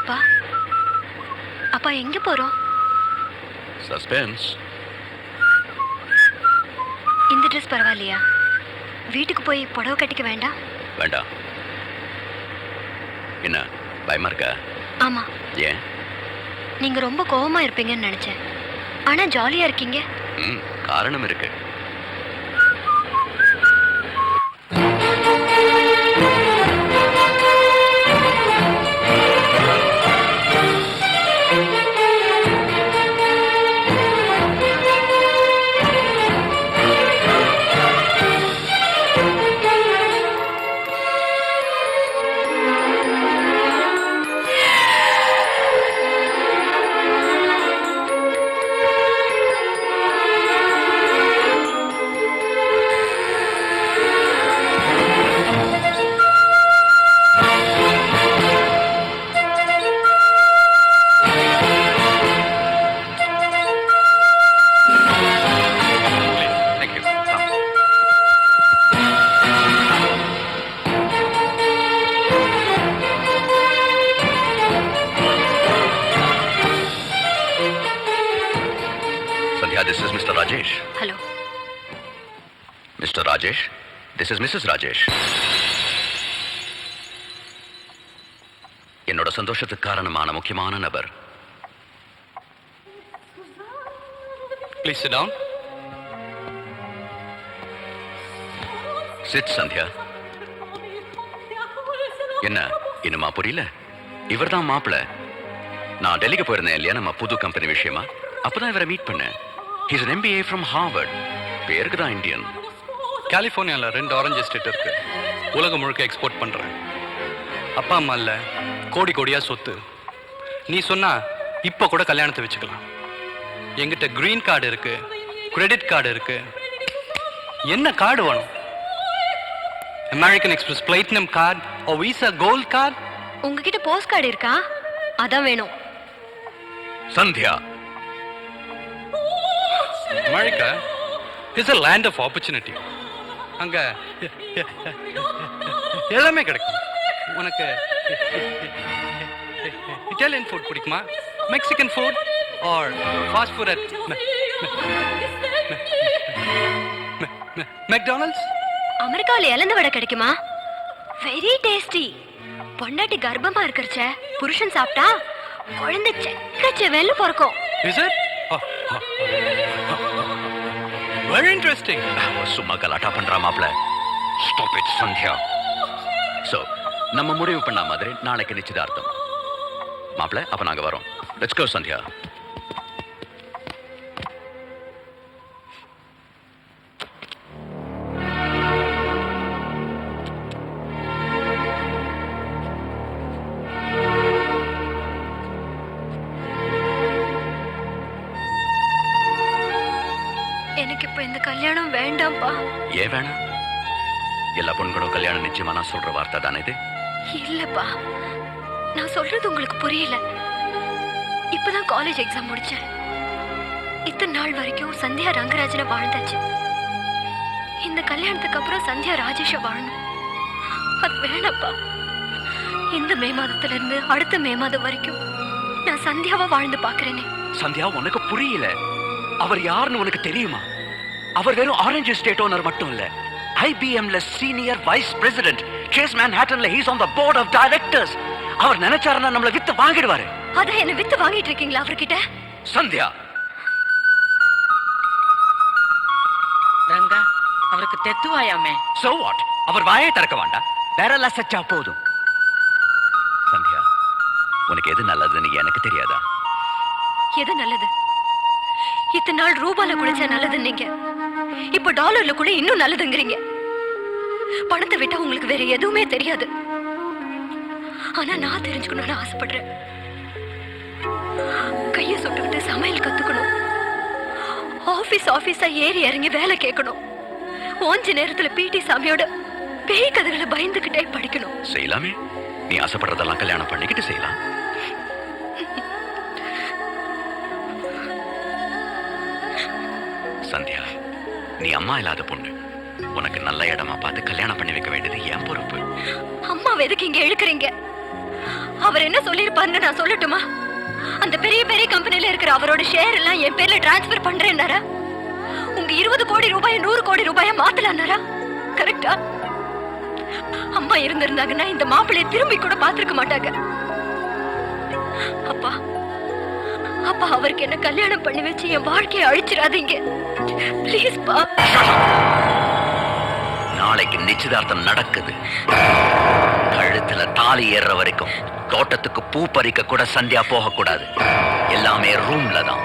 அப்பா அப்பா எங்க போறோம்? சஸ்பென்ஸ். இந்த ட்ரெஸ் பரவாயில்லையா? வீட்டுக்கு போய் புடவை கட்டிக்க வேண்டாம்? வேண்டாம். என்ன பயமா இருக்கா? ஆமா. ஏன்? நீங்க ரொம்ப கோவமா இருப்பீங்கன்னு நினைச்சேன். ஆனா ஜாலியா இருக்கீங்க. காரணம் இருக்கு. This is Mr. Rajesh. Hello. Mr. Rajesh, this is Mrs. Rajesh. என்னோட சந்தோஷத்துக்கு காரணமான முக்கியமான நபர். Please sit down. Sit, Sandhya. என்ன இன்னுமா புரியல? இவர்தான் மாப்பிள்ள. நான் டெல்லிக்கு போயிருந்தேன் இல்லையா நம்ம புது கம்பெனி விஷயமா? அப்பதான் இவரை மீட் பண்ணேன். He's an MBA from Harvard. பேருக்கு தான் இந்தியன். கலிஃபோர்னியாவில் 2 ஆரஞ்சு எஸ்டேட் இருக்கு. உலகம் முழுக்க எக்ஸ்போர்ட் பண்றேன். அப்பா அம்மா இல்ல, கோடி கோடியா சொத்து. நீ சொன்னா இப்ப கூட கல்யாணத்தை வச்சுக்கலாம். என்கிட்ட கிரீன் கார்டு இருக்கு, கிரெடிட் கார்டு இருக்கு. என்ன கார்டு வேணும்? அமெரிக்கன் எக்ஸ்பிரஸ் பிளாட்டினம் கார்டு ஓ விசா கோல்ட் கார்டு? உங்ககிட்ட போஸ்ட் கார்டு இருக்கா? அதான் வேணும். Sandhya, America is a land of opportunity. அங்க எல்லாமே கிடைக்கும். உனக்கு இட்டாலியன் ஃபுட் பிடிக்குமா? Mexican food or fast food at McDonald's? அமெரிக்கால இலந்த வடை கிடைக்குமா? Very tasty. பொண்டாட்டி கர்ப்பமா இருக்கறச்ச புருஷன் சாப்பிட்டா குழந்தை செக்கச்செவேல்னு பிறக்கும். Is it? Very interesting. சும்மா கலாட்டா பண்றா மாப்ள. Stop it, Sandhya. So, நம்ம முடிவு பண்ண மாதிரி நாளைக்கு நிச்சயதார்த்தம். மாப்ள, அப்ப நாங்க வரோம். Let's go, Sandhya. எனக்கு இப்ப இந்த கல்யாணம் வேண்டாம்பா. ஏன் வேணாம்? எல்லா பொண்களும் கல்யாணம் நிச்சயமா நான் சொல்ற வார்த்தை தானே இது? இல்லப்பா, நான் சொல்றது உங்களுக்கு புரியல. இப்பதான் காலேஜ் எக்ஸாம் முடிச்சேன். இத்தனை நாள் வரைக்கும் சந்தியா ரங்கராஜனை வாழ்ந்தாச்சு. இந்த கல்யாணத்துக்கு அப்புறம் சந்தியா ராஜேஷ வாழணும். அது வேணப்பா. இந்த மே மாதத்துல இருந்து அடுத்த மே மாதம் வரைக்கும் நான் சந்தியாவா வாழ்ந்து பாக்குறேனே. சந்தியா, உனக்கு புரியல. அவர் யாருன்னு உனக்கு தெரியுமா? அவர் வெறும் ஆரஞ்சு ஸ்டேட் ஓனர் மட்டும் இல்ல, ஐபிஎம்ல சீனியர் வைஸ் பிரசிடென்ட். சேஸ் மேன்ஹாட்டன்ல he's on the board of directors. அவர் நினைச்சாருன்னா நம்மள வித்து வாங்கிடுவாரு. அத என்ன வித்து வாங்கிட்டு இருக்கீங்களா அவர்கிட்ட? சந்தியா, ரங்கா, அவருக்கு தெத்துவாயாமே. So what? அவர் வாயை திறக்க வேண்டாம், பேரலா சச்சா போதும். சந்தியா, உனக்கு எது நல்லதுன்னு எனக்கு தெரியாதா? எது நல்லது? இத்தனை நாள் ரூபால குடிச்சா நல்லதுன்னீங்க, இப்ப டாலர்ல கூட இன்னும் நல்லதுங்கிறீங்க. பணத்தை விட்டா உங்களுக்கு வேற எதுவுமே தெரியாது. ஆனா நான் தெரிஞ்சுக்கணும்னு ஆசைப்படுறேன். கைய சுட்டுக்கிட்டு சமையல் கத்துக்கணும். ஆபீஸா ஏறி இறங்கி வேலை கேட்கணும். ஓஞ்ச நேரத்துல பிடி சாமியோட பேய் கதைகளை பயந்துகிட்டே படிக்கணும். செய்யலாமே. நீ ஆசைப்படுறதெல்லாம் கல்யாணம் பண்ணிக்கிட்டு செய்யலாம். சந்தியா, நீ அம்மா இல்லாத பொண்ணு. உனக்கு நல்ல இடமா பார்த்து கல்யாணம் பண்ணி வைக்க வேண்டியது என் பொறுப்பு. அம்மாவை எதுக்கு இங்க இழுக்கிறீங்க? அவர் என்ன சொல்லிருப்பாருன்னு நான் சொல்லட்டுமா? அந்த பெரிய பெரிய கம்பெனில இருக்கிற அவரோட ஷேர் எல்லாம் என் பேர்ல டிரான்ஸ்பர் பண்றேன்னாரா? உங்க 20 கோடி ரூபாய் 100 கோடி ரூபாய மாத்தலானாரா? கரெக்டா? அம்மா இருந்திருந்தாங்கன்னா இந்த மாப்பிள்ளைய திரும்பி கூட பார்த்திருக்க மாட்டாங்க. அப்பா அப்பா, அவருக்கு என்ன கல்யாணம் பண்ணி வச்சு என் வாழ்க்கையை அழிச்சிடாதீங்க ப்ளீஸ் பா. நாளைக்கு நிச்சயதார்த்தம் நடக்குது. கழுத்துல தாலி ஏறுற வரைக்கும் தோட்டத்துக்கு பூ பறிக்க கூட சந்தியா போக கூடாது. எல்லாமே ரூம்ல தான்.